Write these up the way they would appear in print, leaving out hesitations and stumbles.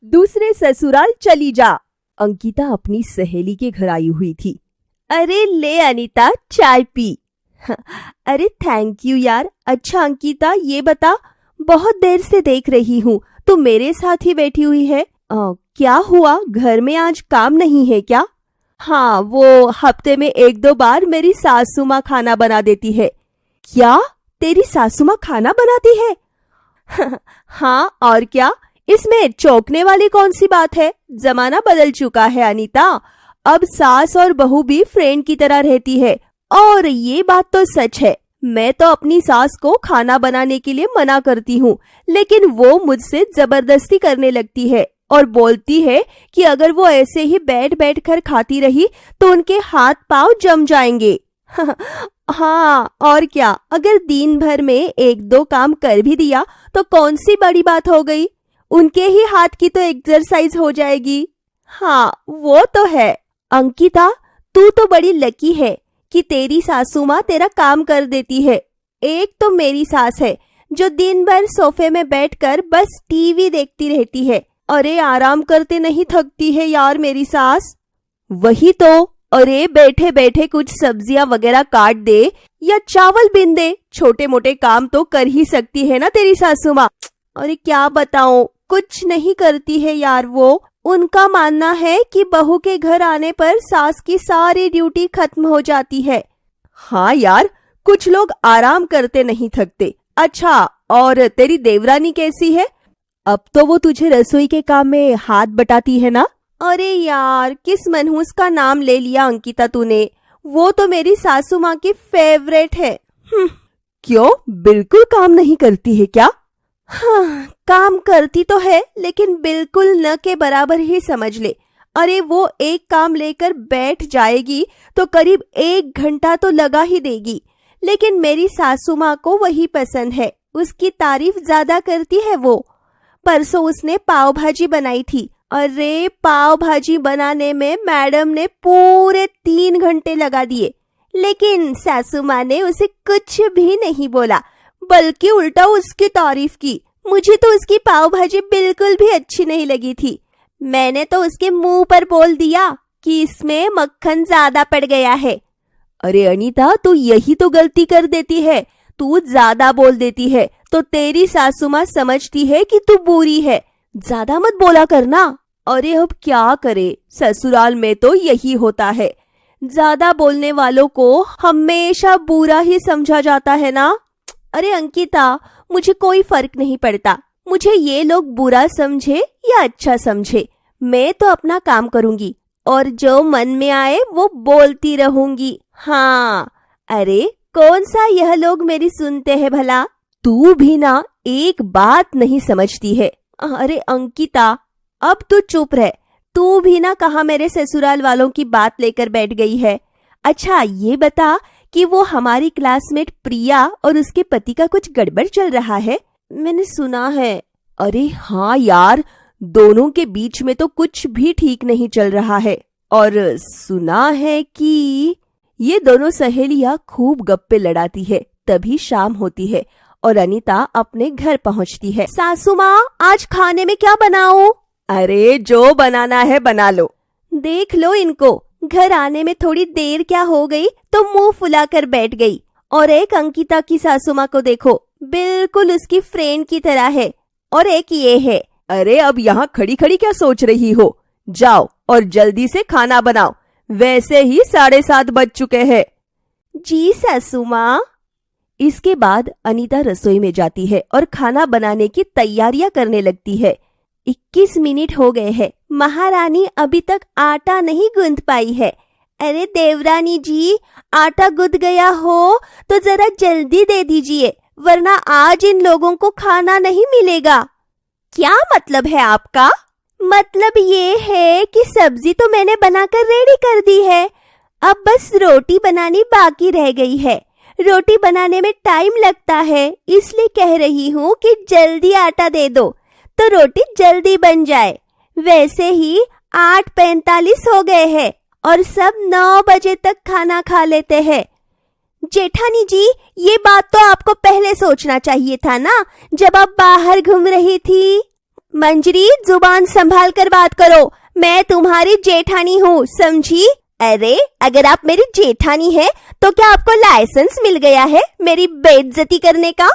दूसरे ससुराल चली जा। अंकिता अपनी सहेली के घर आई हुई थी। अरे ले अनीता, चाय पी। अरे थैंक यू यार। अच्छा अंकिता, ये बता, बहुत देर से देख रही हूँ तू मेरे साथ ही बैठी हुई है। क्या हुआ, घर में आज काम नहीं है क्या? हाँ, वो हफ्ते में 1-2 बार मेरी सासू माँ खाना बना देती है। क्या, तेरी सासू माँ खाना बनाती है? हाँ और क्या, इसमें चौंकने वाली कौन सी बात है? जमाना बदल चुका है अनीता, अब सास और बहू भी फ्रेंड की तरह रहती है। और ये बात तो सच है, मैं तो अपनी सास को खाना बनाने के लिए मना करती हूँ, लेकिन वो मुझसे जबरदस्ती करने लगती है और बोलती है कि अगर वो ऐसे ही बैठ बैठ कर खाती रही तो उनके हाथ पांव जम जाएंगे। हाँ और क्या, अगर दिन भर में 1-2 काम कर भी दिया तो कौन सी बड़ी बात हो गई, उनके ही हाथ की तो एक्सरसाइज हो जाएगी। हाँ वो तो है। अंकिता, तू तो बड़ी लकी है कि तेरी सासू माँ तेरा काम कर देती है। एक तो मेरी सास है जो दिन भर सोफे में बैठकर बस टीवी देखती रहती है। अरे आराम करते नहीं थकती है यार मेरी सास। वही तो, अरे बैठे बैठे कुछ सब्जियां वगैरह काट दे या चावल बीन दे, छोटे मोटे काम तो कर ही सकती है ना तेरी सासू माँ। अरे क्या बताऊं, कुछ नहीं करती है यार वो। उनका मानना है कि बहू के घर आने पर सास की सारी ड्यूटी खत्म हो जाती है। हाँ यार, कुछ लोग आराम करते नहीं थकते। अच्छा, और तेरी देवरानी कैसी है? अब तो वो तुझे रसोई के काम में हाथ बटाती है ना? अरे यार, किस मनहूस का नाम ले लिया अंकिता तूने। वो तो मेरी सासू माँ की फेवरेट है। क्यों, बिल्कुल काम नहीं करती है क्या? हाँ, काम करती तो है, लेकिन बिल्कुल न के बराबर ही समझ ले। अरे वो एक काम लेकर बैठ जाएगी तो करीब 1 घंटा तो लगा ही देगी, लेकिन मेरी सासू माँ को वही पसंद है, उसकी तारीफ ज्यादा करती है वो। परसों उसने पाव भाजी बनाई थी। अरे पाव भाजी बनाने में मैडम ने पूरे 3 घंटे लगा दिए, लेकिन सासू माँ ने उसे कुछ भी नहीं बोला, बल्कि उल्टा उसकी तारीफ की। मुझे तो उसकी पाव भाजी बिल्कुल भी अच्छी नहीं लगी थी। मैंने तो उसके मुंह पर बोल दिया कि इसमें मक्खन ज्यादा पड़ गया है। अरे अनीता, तू यही तो गलती कर देती है, तू ज्यादा बोल देती है तो तेरी सासू माँ समझती है कि तू बुरी है। ज्यादा मत बोला करना। अरे अब क्या करे, ससुराल में तो यही होता है, ज्यादा बोलने वालों को हमेशा बुरा ही समझा जाता है ना। अरे अंकिता, मुझे कोई फर्क नहीं पड़ता, मुझे ये लोग बुरा समझे या अच्छा समझे, मैं तो अपना काम करूंगी और जो मन में आए वो बोलती रहूंगी। हाँ, अरे कौन सा यह लोग मेरी सुनते हैं भला। तू भी ना एक बात नहीं समझती है। अरे अंकिता, अब तू चुप रह, तू भी ना कहाँ मेरे ससुराल वालों की बात लेकर बैठ गई है। अच्छा ये बता कि वो हमारी क्लासमेट प्रिया और उसके पति का कुछ गड़बड़ चल रहा है, मैंने सुना है। अरे हाँ यार, दोनों के बीच में तो कुछ भी ठीक नहीं चल रहा है, और सुना है कि ये दोनों सहेलियां खूब गप्पे लड़ाती है। तभी शाम होती है और अनीता अपने घर पहुंचती है। सासू माँ, आज खाने में क्या बनाऊं? अरे जो बनाना है बना लो। देख लो इनको, घर आने में थोड़ी देर क्या हो गई तो मुंह फुलाकर बैठ गई। और एक अंकिता की सासू माँ को देखो, बिल्कुल उसकी फ्रेंड की तरह है। और एक ये है। अरे अब यहाँ खड़ी खड़ी क्या सोच रही हो, जाओ और जल्दी से खाना बनाओ, वैसे ही 7:30 बज चुके हैं। जी सासू माँ। इसके बाद अनीता रसोई में जाती है और खाना बनाने की तैयारियां करने लगती है। 21 मिनट हो गए हैं, महारानी अभी तक आटा नहीं गूंथ पाई है। अरे देवरानी जी, आटा गूंथ गया हो तो जरा जल्दी दे दीजिए, वरना आज इन लोगों को खाना नहीं मिलेगा। क्या मतलब है आपका? मतलब ये है कि सब्जी तो मैंने बनाकर रेडी कर दी है, अब बस रोटी बनानी बाकी रह गई है। रोटी बनाने में टाइम लगता है, इसलिए कह रही हूँ कि जल्दी आटा दे दो तो रोटी जल्दी बन जाए। वैसे ही 8:45 हो गए हैं और सब 9 बजे तक खाना खा लेते हैं। जेठानी जी, ये बात तो आपको पहले सोचना चाहिए था ना, जब आप बाहर घूम रही थी। मंजरी, जुबान संभाल कर बात करो, मैं तुम्हारी जेठानी हूँ, समझी? अरे अगर आप मेरी जेठानी है तो क्या आपको लाइसेंस मिल गया है मेरी बेइज्जती करने का?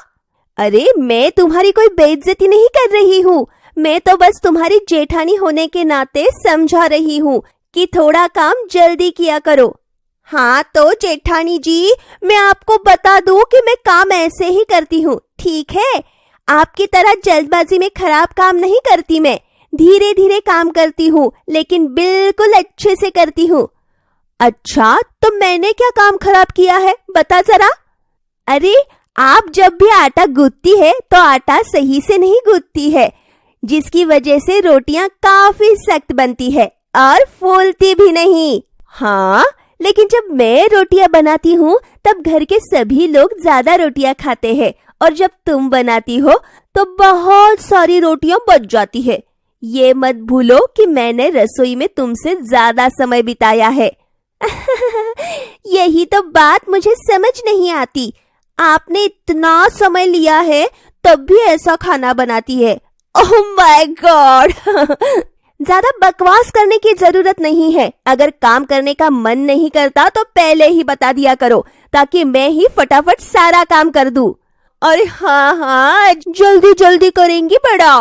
अरे मैं तुम्हारी कोई बेइज्जती नहीं कर रही हूँ, मैं तो बस तुम्हारी जेठानी होने के नाते समझा रही हूँ कि थोड़ा काम जल्दी किया करो। हाँ तो जेठानी जी, मैं आपको बता दूं कि मैं काम ऐसे ही करती हूँ, ठीक है? आपकी तरह जल्दबाजी में खराब काम नहीं करती मैं, धीरे धीरे काम करती हूँ लेकिन बिल्कुल अच्छे से करती हूँ। अच्छा, तो मैंने क्या काम खराब किया है, बता जरा। अरे आप जब भी आटा गूंथती है तो आटा सही से नहीं गूंथती है, जिसकी वजह से रोटियां काफी सख्त बनती है और फूलती भी नहीं। हाँ, लेकिन जब मैं रोटियां बनाती हूँ तब घर के सभी लोग ज्यादा रोटियां खाते हैं और जब तुम बनाती हो तो बहुत सारी रोटियां बच जाती है। ये मत भूलो कि मैंने रसोई में तुमसे ज्यादा समय बिताया है। यही तो बात मुझे समझ नहीं आती, आपने इतना समय लिया है तब भी ऐसा खाना बनाती है। Oh my God. ज्यादा बकवास करने की जरूरत नहीं है, अगर काम करने का मन नहीं करता तो पहले ही बता दिया करो ताकि मैं ही फटाफट सारा काम कर दूं। अरे हाँ, जल्दी जल्दी करेंगी बड़ा।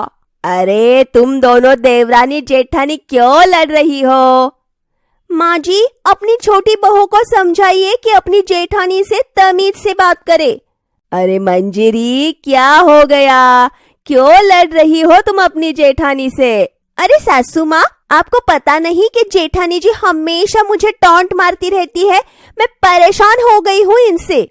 अरे तुम दोनों देवरानी जेठानी क्यों लड़ रही हो? माँ जी, अपनी छोटी बहू को समझाइए कि अपनी जेठानी से तमीज से बात करे। अरे मंजरी, क्या हो गया, क्यों लड़ रही हो तुम अपनी जेठानी से? अरे सासू माँ, आपको पता नहीं कि जेठानी जी हमेशा मुझे टॉन्ट मारती रहती है, मैं परेशान हो गई हूँ इनसे।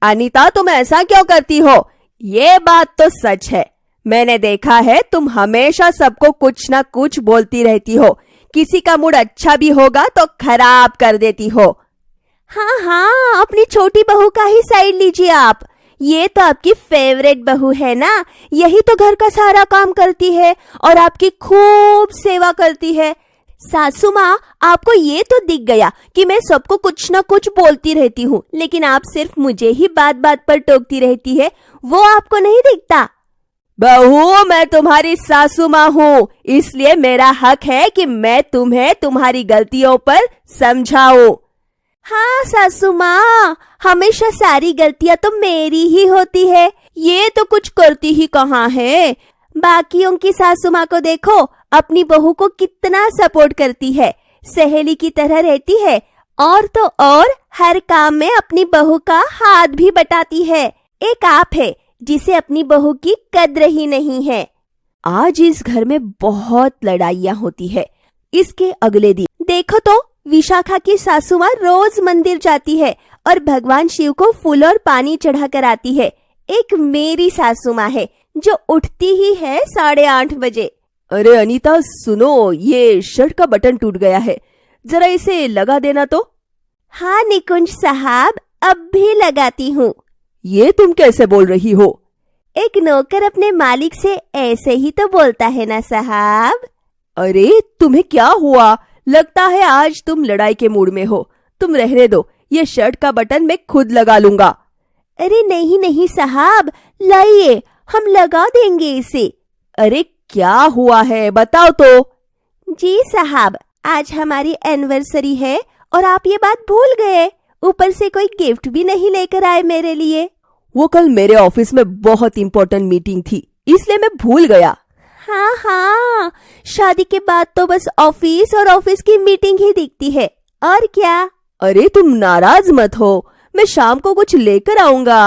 अनीता, तुम ऐसा क्यों करती हो? ये बात तो सच है, मैंने देखा है तुम हमेशा सबको कुछ ना कुछ बोलती रहती हो, किसी का मूड अच्छा भी होगा तो खराब कर देती हो। हाँ हाँ, अपनी छोटी बहू का ही साइड लीजिए आप, ये तो आपकी फेवरेट बहू है ना, यही तो घर का सारा काम करती है और आपकी खूब सेवा करती है। सासू माँ, आपको ये तो दिख गया कि मैं सबको कुछ ना कुछ बोलती रहती हूँ, लेकिन आप सिर्फ मुझे ही बात बात पर टोकती रहती है, वो आपको नहीं दिखता? बहू, मैं तुम्हारी सासू माँ हूँ, इसलिए मेरा हक है कि मैं तुम्हें तुम्हारी गलतियों पर समझाऊं। हाँ सासू माँ, हमेशा सारी गलतियां तो मेरी ही होती है, ये तो कुछ करती ही कहाँ है। बाकियों की सासू माँ को देखो, अपनी बहू को कितना सपोर्ट करती है, सहेली की तरह रहती है और तो और हर काम में अपनी बहू का हाथ भी बटाती है। एक आप है जिसे अपनी बहू की कद्र ही नहीं है। आज इस घर में बहुत लड़ाइयाँ होती है। इसके अगले दिन देखो तो विशाखा की सासू माँ रोज मंदिर जाती है और भगवान शिव को फूल और पानी चढ़ा कर आती है। एक मेरी सासू माँ है जो उठती ही है 8:30 बजे। अरे अनीता सुनो, ये शर्ट का बटन टूट गया है, जरा इसे लगा देना तो। हाँ निकुंज साहब, अब भी लगाती हूँ। ये तुम कैसे बोल रही हो? एक नौकर अपने मालिक से ऐसे ही तो बोलता है ना साहब। अरे तुम्हें क्या हुआ, लगता है आज तुम लड़ाई के मूड में हो, तुम रहने दो, ये शर्ट का बटन मैं खुद लगा लूंगा। अरे नहीं नहीं साहब, लाइए, हम लगा देंगे इसे। अरे क्या हुआ है, बताओ तो। जी साहब, आज हमारी एनिवर्सरी है और आप ये बात भूल गए, ऊपर से कोई गिफ्ट भी नहीं लेकर आए मेरे लिए। वो कल मेरे ऑफिस में बहुत इम्पोर्टेंट मीटिंग थी, इसलिए मैं भूल गया। हाँ हाँ, शादी के बाद तो बस ऑफिस और ऑफिस की मीटिंग ही दिखती है, और क्या। अरे तुम नाराज मत हो, मैं शाम को कुछ लेकर आऊंगा।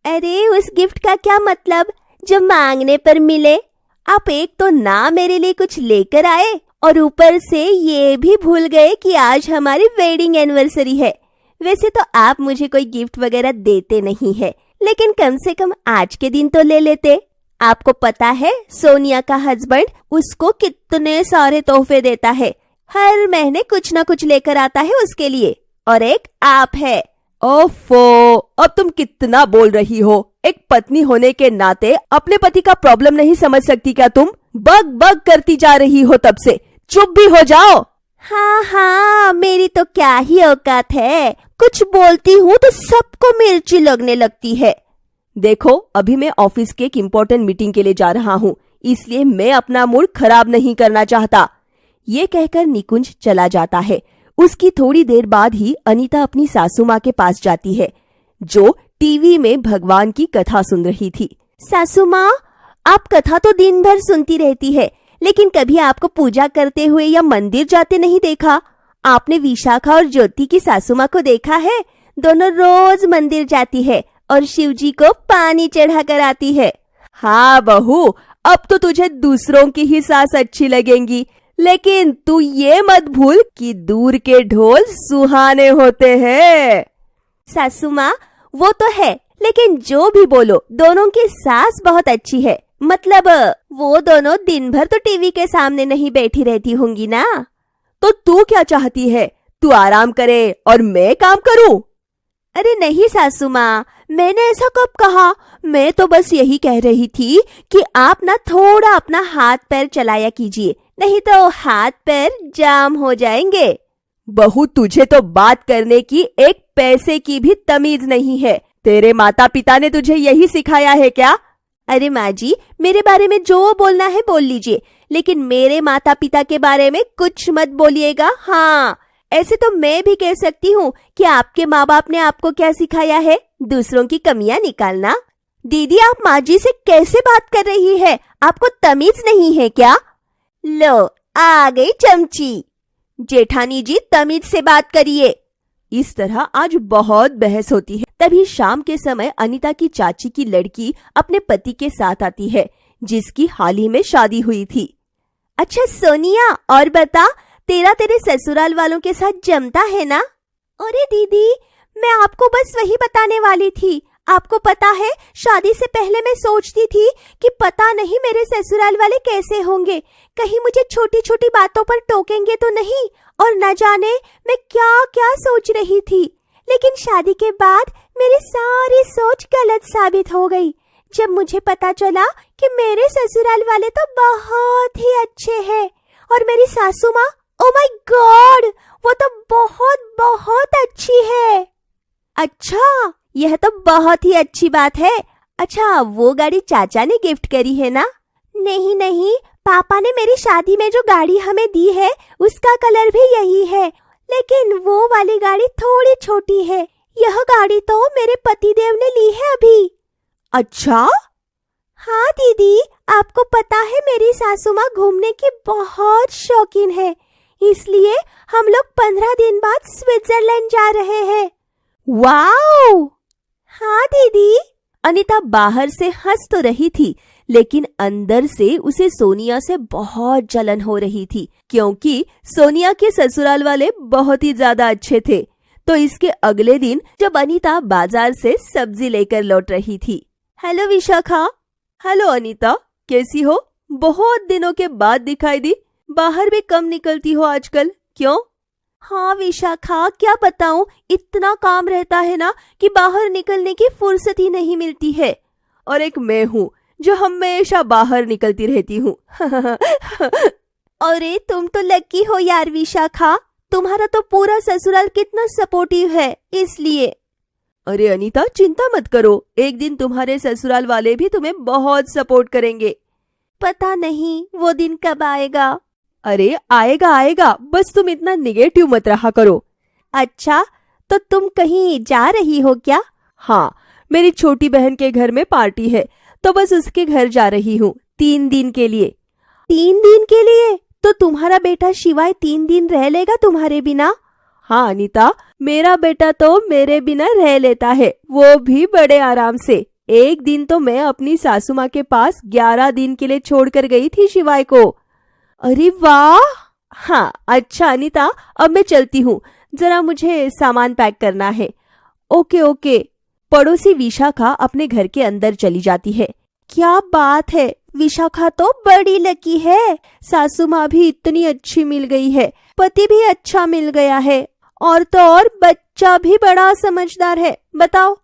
अरे उस गिफ्ट का क्या मतलब, जब मांगने पर मिले। आप एक तो ना मेरे लिए कुछ लेकर आए और ऊपर से ये भी भूल गए कि आज हमारी वेडिंग एनिवर्सरी है। वैसे तो आप मुझे कोई गिफ्ट वगैरह देते नहीं है, लेकिन कम से कम आज के दिन तो ले लेते। आपको पता है सोनिया का हस्बैंड उसको कितने सारे तोहफे देता है, हर महीने कुछ ना कुछ लेकर आता है उसके लिए, और एक आप है। ओफो, अब तुम कितना बोल रही हो, एक पत्नी होने के नाते अपने पति का प्रॉब्लम नहीं समझ सकती क्या तुम? बग बग करती जा रही हो तब से, चुप भी हो जाओ। हाँ हाँ, मेरी तो क्या ही औकात है, कुछ बोलती हूँ तो सबको मिर्ची लगने लगती है। देखो, अभी मैं ऑफिस के एक इम्पोर्टेंट मीटिंग के लिए जा रहा हूँ, इसलिए मैं अपना मूड खराब नहीं करना चाहता। ये कहकर निकुंज चला जाता है। उसकी थोड़ी देर बाद ही अनीता अपनी सासू माँ के पास जाती है, जो टीवी में भगवान की कथा सुन रही थी। सासू माँ, आप कथा तो दिन भर सुनती रहती है, लेकिन कभी आपको पूजा करते हुए या मंदिर जाते नहीं देखा। आपने विशाखा और ज्योति की सासू माँ को देखा है? दोनों रोज मंदिर जाती है और शिव जी को पानी चढ़ा कर आती है। हाँ बहू, अब तो तुझे दूसरों की ही सास अच्छी लगेंगी, लेकिन तू ये मत भूल कि दूर के ढोल सुहाने होते हैं। सासू माँ, वो तो है, लेकिन जो भी बोलो, दोनों की सास बहुत अच्छी है। मतलब वो दोनों दिन भर तो टीवी के सामने नहीं बैठी रहती होंगी ना। तो तू क्या चाहती है? तू आराम करे और मैं काम करूं? अरे नहीं सासू माँ, मैंने ऐसा कब कहा? मैं तो बस यही कह रही थी कि आप ना थोड़ा अपना हाथ पैर चलाया कीजिए, नहीं तो हाथ पैर जाम हो जाएंगे। बहू, तुझे तो बात करने की एक पैसे की भी तमीज नहीं है। तेरे माता पिता ने तुझे यही सिखाया है क्या? अरे माँ जी, मेरे बारे में जो बोलना है बोल लीजिए, लेकिन मेरे माता पिता के बारे में कुछ मत बोलिएगा। हाँ, ऐसे तो मैं भी कह सकती हूँ कि आपके माँ बाप ने आपको क्या सिखाया है? दूसरों की कमियां निकालना। दीदी, आप माँ जी से कैसे बात कर रही है? आपको तमीज नहीं है क्या? लो, आ गई चमची। जेठानी जी, तमीज से बात करिए। इस तरह आज बहुत बहस होती है। तभी शाम के समय अनीता की चाची की लड़की अपने पति के साथ आती है, जिसकी हाल ही में शादी हुई थी। अच्छा सोनिया, और बता, तेरा तेरे ससुराल वालों के साथ जमता है ना? अरे दीदी, मैं आपको बस वही बताने वाली थी। आपको पता है, शादी से पहले मैं सोचती थी कि पता नहीं मेरे ससुराल वाले कैसे होंगे, कहीं मुझे छोटी छोटी बातों पर टोकेंगे तो नहीं, और न जाने मैं क्या क्या सोच रही थी। लेकिन शादी के बाद मेरी सारी सोच गलत साबित हो गई, जब मुझे पता चला कि मेरे ससुराल वाले तो बहुत ही अच्छे हैं, और मेरी सासू माँ, ओ माय गॉड, वो तो बहुत बहुत अच्छी है। अच्छा, यह तो बहुत ही अच्छी बात है। अच्छा, वो गाड़ी चाचा ने गिफ्ट करी है ना? नहीं नहीं, पापा ने मेरी शादी में जो गाड़ी हमें दी है उसका कलर भी यही है, लेकिन वो वाली गाड़ी थोड़ी छोटी है। यह गाड़ी तो मेरे पतिदेव ने ली है अभी। अच्छा? हाँ दीदी, आपको पता है मेरी सासू माँ घूमने की बहुत शौकीन है, इसलिए हम लोग 15 दिन बाद स्विट्जरलैंड जा रहे हैं। वाओ! हाँ दीदी। अनीता बाहर से हंस तो रही थी, लेकिन अंदर से उसे सोनिया से बहुत जलन हो रही थी, क्योंकि सोनिया के ससुराल वाले बहुत ही ज्यादा अच्छे थे। तो इसके अगले दिन जब अनीता बाजार से सब्जी लेकर लौट रही थी। हेलो विशाखा। हेलो अनीता, कैसी हो? बहुत दिनों के बाद दिखाई दी। बाहर भी कम निकलती हो आजकल, क्यों? हाँ विशाखा, क्या बताऊं, इतना काम रहता है ना कि बाहर निकलने की फुर्सत ही नहीं मिलती है। और एक मैं हूँ जो हमेशा बाहर निकलती रहती हूँ। अरे तुम तो लकी हो यार विशाखा, तुम्हारा तो पूरा ससुराल कितना सपोर्टिव है, इसलिए। अरे अनीता, चिंता मत करो, एक दिन तुम्हारे ससुराल वाले भी तुम्हें बहुत सपोर्ट करेंगे। पता नहीं वो दिन कब आएगा। अरे आएगा आएगा, बस तुम इतना निगेटिव मत रहा करो। अच्छा, तो तुम कहीं जा रही हो क्या? हाँ, मेरी छोटी बहन के घर में पार्टी है, तो बस उसके घर जा रही हूँ 3 दिन के लिए। 3 दिन के लिए? तो तुम्हारा बेटा शिवाय 3 दिन रह लेगा तुम्हारे बिना? हाँ अनीता, मेरा बेटा तो मेरे बिना रह लेता है, वो भी बड़े आराम से। एक दिन तो मैं अपनी सासू माँ के पास 11 दिन के लिए छोड़कर गई थी शिवाय को। अरे वाह! हाँ अच्छा अनीता, अब मैं चलती हूँ, जरा मुझे सामान पैक करना है। Okay okay. पड़ोसी विशाखा अपने घर के अंदर चली जाती है। क्या बात है, विशाखा तो बड़ी लकी है, सासू माँ भी इतनी अच्छी मिल गई है, पति भी अच्छा मिल गया है, और तो और बच्चा भी बड़ा समझदार है। बताओ।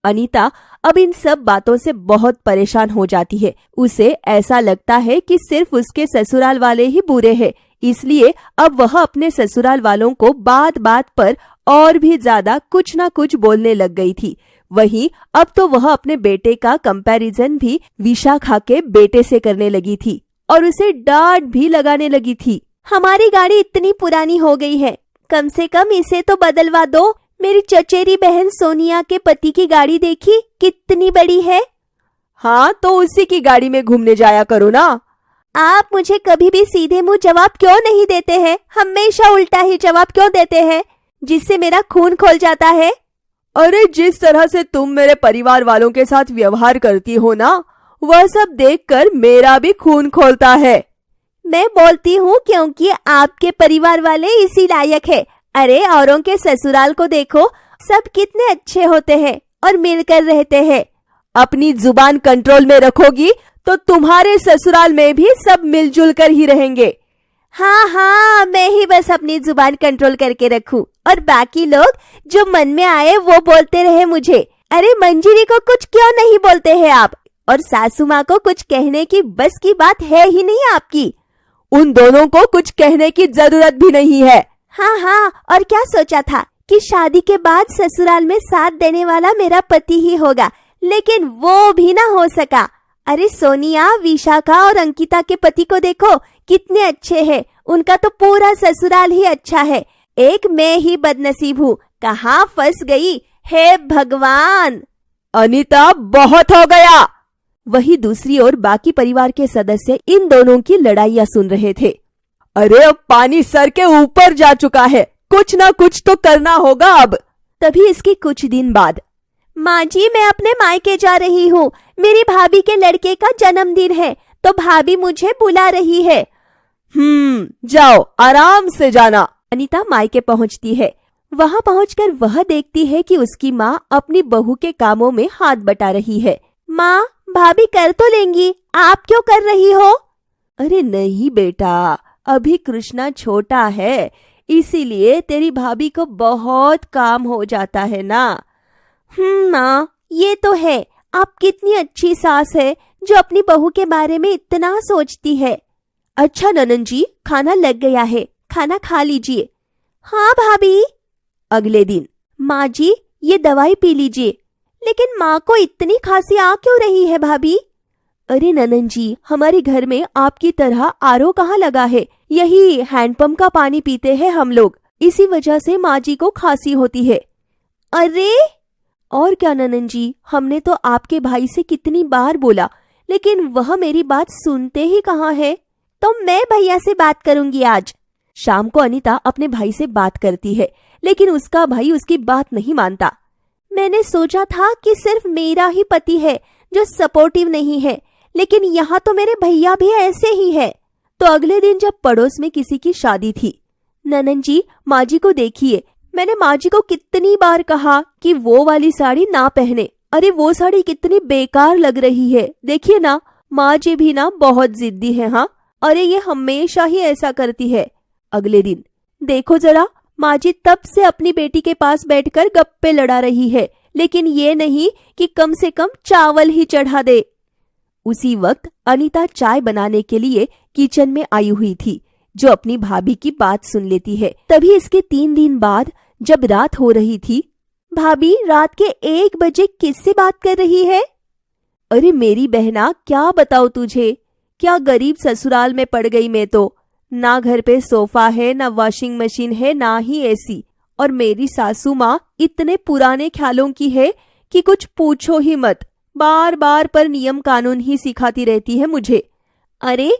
अनीता अब इन सब बातों से बहुत परेशान हो जाती है। उसे ऐसा लगता है कि सिर्फ उसके ससुराल वाले ही बुरे हैं, इसलिए अब वह अपने ससुराल वालों को बात बात पर और भी ज्यादा कुछ ना कुछ बोलने लग गई थी। वहीं अब तो वह अपने बेटे का कंपैरिजन भी विशाखा के बेटे से करने लगी थी और उसे डांट भी लगाने लगी थी। हमारी गाड़ी इतनी पुरानी हो गई है, कम से कम इसे तो बदलवा दो। मेरी चचेरी बहन सोनिया के पति की गाड़ी देखी कितनी बड़ी है। हाँ, तो उसी की गाड़ी में घूमने जाया करो ना। आप मुझे कभी भी सीधे मुंह जवाब क्यों नहीं देते हैं? हमेशा उल्टा ही जवाब क्यों देते हैं, जिससे मेरा खून खोल जाता है? अरे जिस तरह से तुम मेरे परिवार वालों के साथ व्यवहार करती हो ना, वह सब देखकर मेरा भी खून खोलता है। मैं बोलती हूँ क्योंकि आपके परिवार वाले इसी लायक है। अरे औरों के ससुराल को देखो, सब कितने अच्छे होते हैं और मिलकर रहते हैं। अपनी जुबान कंट्रोल में रखोगी तो तुम्हारे ससुराल में भी सब मिलजुल कर ही रहेंगे। हाँ हाँ, मैं ही बस अपनी जुबान कंट्रोल करके रखूं और बाकी लोग जो मन में आए वो बोलते रहे मुझे। अरे मंजीरी को कुछ क्यों नहीं बोलते हैं आप? और सासू माँ को कुछ कहने की बस की बात है ही नहीं आपकी। उन दोनों को कुछ कहने की जरूरत भी नहीं है। हाँ हाँ, और क्या सोचा था कि शादी के बाद ससुराल में साथ देने वाला मेरा पति ही होगा, लेकिन वो भी ना हो सका। अरे सोनिया, विशाखा और अंकिता के पति को देखो कितने अच्छे हैं। उनका तो पूरा ससुराल ही अच्छा है, एक मैं ही बदनसीब हूँ। कहाँ फंस गई, हे भगवान। अनीता, बहुत हो गया। वही दूसरी ओर बाकी परिवार के सदस्य इन दोनों की लड़ाइयाँ सुन रहे थे। अरे अब पानी सर के ऊपर जा चुका है, कुछ ना कुछ तो करना होगा अब। तभी इसके कुछ दिन बाद, माँ जी मैं अपने मायके जा रही हूँ, मेरी भाभी के लड़के का जन्मदिन है तो भाभी मुझे बुला रही है। जाओ आराम से जाना। अनीता मायके पहुँचती है। वहाँ पहुँचकर वह देखती है कि उसकी माँ अपनी बहू के कामों में हाथ बटा रही है। माँ, भाभी कर तो लेंगी, आप क्यों कर रही हो? अरे नहीं बेटा, अभी कृष्णा छोटा है, इसीलिए तेरी भाभी को बहुत काम हो जाता है ना। माँ, ये तो है, आप कितनी अच्छी सास है जो अपनी बहू के बारे में इतना सोचती है। अच्छा ननन जी, खाना लग गया है, खाना खा लीजिए। हाँ भाभी। अगले दिन, माँ जी ये दवाई पी लीजिए। लेकिन माँ को इतनी खांसी आ क्यों रही है भाभी? अरे ननन जी, हमारे घर में आपकी तरह आरओ कहाँ लगा है, यही हैंडपंप का पानी पीते हैं हम लोग, इसी वजह से माँ जी को खांसी होती है। अरे और क्या ननन जी, हमने तो आपके भाई से कितनी बार बोला, लेकिन वह मेरी बात सुनते ही कहाँ है। तो मैं भैया से बात करूंगी आज। शाम को अनीता अपने भाई से बात करती है, लेकिन उसका भाई उसकी बात नहीं मानता। मैंने सोचा था कि सिर्फ मेरा ही पति है जो सपोर्टिव नहीं है, लेकिन यहाँ तो मेरे भैया भी ऐसे ही है। तो अगले दिन जब पड़ोस में किसी की शादी थी, ननन जी माँ जी को देखिए, मैंने माँ जी को कितनी बार कहा कि वो वाली साड़ी ना पहने। अरे वो साड़ी कितनी बेकार लग रही है, देखिए ना। माँ जी भी ना बहुत जिद्दी है। हाँ, अरे ये हमेशा ही ऐसा करती है। अगले दिन, देखो जरा, माँ जी तब से अपनी बेटी के पास बैठकर गप्पे लड़ा रही है, लेकिन ये नहीं कि कम से कम चावल ही चढ़ा दे। उसी वक्त अनीता चाय बनाने के लिए किचन में आई हुई थी, जो अपनी भाभी की बात सुन लेती है। तभी इसके 3 दिन बाद जब रात हो रही थी, भाभी रात के 1 बजे किससे बात कर रही है? अरे मेरी बहना, क्या बताओ तुझे, क्या गरीब ससुराल में पड़ गई मैं तो। ना घर पे सोफा है, ना वॉशिंग मशीन है, ना ही एसी। और मेरी सासू माँ इतने पुराने ख्यालों की है कि कुछ पूछो ही मत, बार बार पर नियम कानून ही सिखाती रहती है मुझे। अरे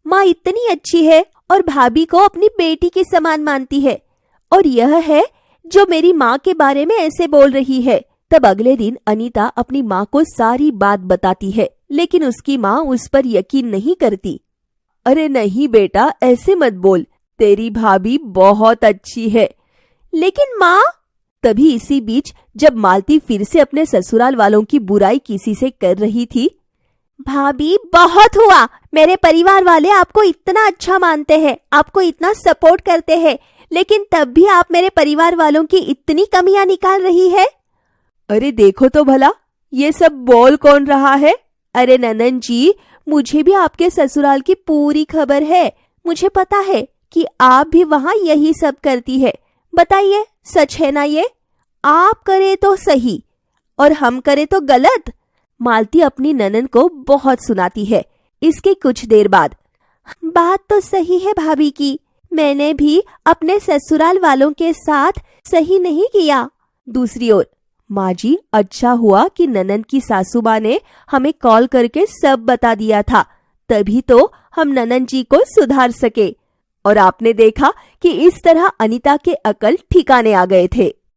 माँ इतनी अच्छी है और भाभी को अपनी बेटी के समान मानती है, और यह है जो मेरी माँ के बारे में ऐसे बोल रही है। तब अगले दिन अनीता अपनी माँ को सारी बात बताती है, लेकिन उसकी माँ उस पर यकीन नहीं करती। अरे नहीं बेटा, ऐसे मत बोल, तेरी भाभी बहुत अच्छी है। लेकिन माँ। तभी इसी बीच जब मालती फिर से अपने ससुराल वालों की बुराई किसी से कर रही थी, भाभी बहुत हुआ, मेरे परिवार वाले आपको इतना अच्छा मानते हैं, आपको इतना सपोर्ट करते हैं, लेकिन तब भी आप मेरे परिवार वालों की इतनी कमियां निकाल रही है। अरे देखो तो भला, ये सब बोल कौन रहा है? अरे ननन जी, मुझे भी आपके ससुराल की पूरी खबर है। मुझे पता है कि आप भी वहाँ यही सब करती है। बताइए, सच है ना ये? आप करे तो सही, और हम करें तो गलत। मालती अपनी ननद को बहुत सुनाती है। इसके कुछ देर बाद, बात तो सही है भाभी की, मैंने भी अपने ससुराल वालों के साथ सही नहीं किया। दूसरी ओर, माँ जी, अच्छा हुआ कि ननद की सासू माँ ने हमें कॉल करके सब बता दिया था, तभी तो हम ननद जी को सुधार सके। और आपने देखा कि इस तरह अनीता के अकल ठिकाने आ गए थे।